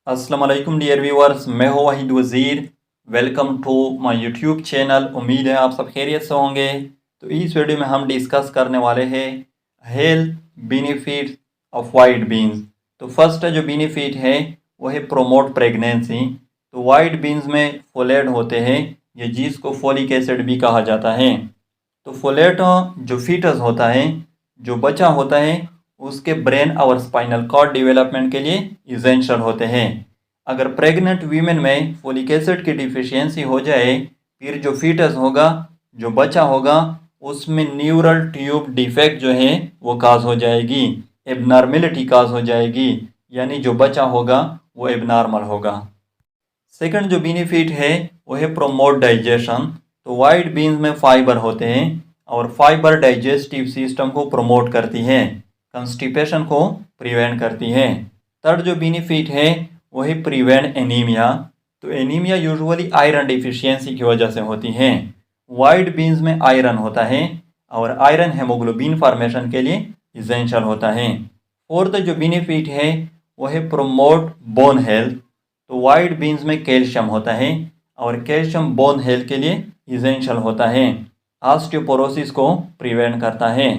अस्सलाम वालेकुम dear viewers, मैं हूं Wahid Wazir. Welcome to my YouTube channel. उम्मीद है आप सब खैरियत से होंगे। तो इस वीडियो में हम डिस्कस करने वाले हैं health benefits of white beans. तो फर्स्ट जो बेनिफिट है वो है प्रोमोट प्रेगनेंसी। तो वाइट बीन्स में फोलेट होते हैं, ये जिसको फोलिक एसिड भी कहा जाता है। तो फोलेट जो फीटस होता है, जो बच्चा होता है, उसके ब्रेन और स्पाइनल कॉर्ड डेवलपमेंट के लिए इसेंशियल होते हैं। अगर प्रेग्नेंट वीमेन में फोलिक एसिड की डिफिशियंसी हो जाए, फिर जो फीटस होगा, जो बच्चा होगा, उसमें न्यूरल ट्यूब डिफेक्ट जो है वो काज हो जाएगी, एबनॉर्मेलिटी काज हो जाएगी, यानी जो बच्चा होगा वो एबनॉर्मल होगा। सेकंड जो बेनिफिट है वो है प्रोमोट डाइजेशन। तो वाइट बीन्स में फाइबर होते हैं और फाइबर डाइजेस्टिव सिस्टम को प्रमोट करती है, कंस्टिपेशन को प्रिवेंट करती है। थर्ड जो बेनिफिट है वो है प्रिवेंट एनीमिया। तो एनीमिया यूजुअली आयरन डिफिशियंसी की वजह से होती है। वाइट बीन्स में आयरन होता है और आयरन हेमोग्लोबिन फॉर्मेशन के लिए इसेंशियल होता है। फोर्थ जो बेनिफिट है वो है प्रोमोट बोन हेल्थ। तो वाइट बीन्स में कैल्शियम होता है और कैल्शियम बोन हेल्थ के लिए इसेंशियल होता है, ऑस्टियोपोरोसिस को प्रिवेंट करता है।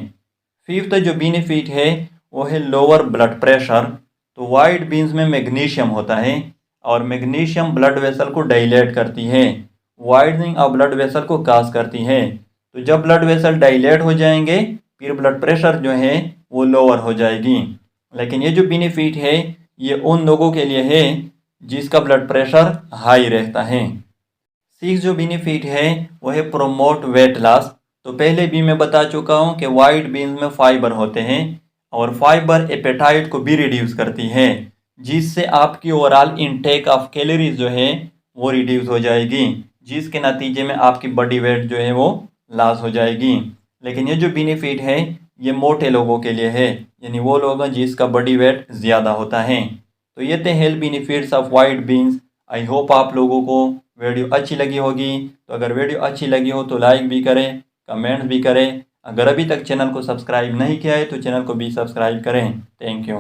फिफ्थ जो बेनिफिट है वो है लोअर ब्लड प्रेशर। तो वाइट बीन्स में मैग्नीशियम होता है और मैग्नीशियम ब्लड वेसल को डाइलेट करती है, वाइडनिंग ऑफ ब्लड वेसल को काज करती है। तो जब ब्लड वेसल डाइलेट हो जाएंगे, फिर ब्लड प्रेशर जो है वो लोअर हो जाएगी। लेकिन ये जो बेनिफिट है ये उन लोगों के लिए है जिसका ब्लड प्रेशर हाई रहता है। सिक्स जो बेनिफिट है वो है प्रोमोट वेट लॉस। तो पहले भी मैं बता चुका हूँ कि वाइट बीन्स में फाइबर होते हैं और फाइबर एपेटाइट को भी रिड्यूस करती है, जिससे आपकी ओवरऑल इनटेक ऑफ कैलोरीज जो है वो रिड्यूस हो जाएगी, जिसके नतीजे में आपकी बॉडी वेट जो है वो लॉस हो जाएगी। लेकिन ये जो बेनिफिट है ये मोटे लोगों के लिए है, यानी वो लोग हैं जिसका बॉडी वेट ज़्यादा होता है। तो ये थे health benefits of white beans. I hope आप लोगों को वीडियो अच्छी लगी होगी। तो अगर वीडियो अच्छी लगी हो तो लाइक भी करें, कमेंट भी करें। अगर अभी तक चैनल को सब्सक्राइब नहीं किया है तो चैनल को भी सब्सक्राइब करें। Thank you.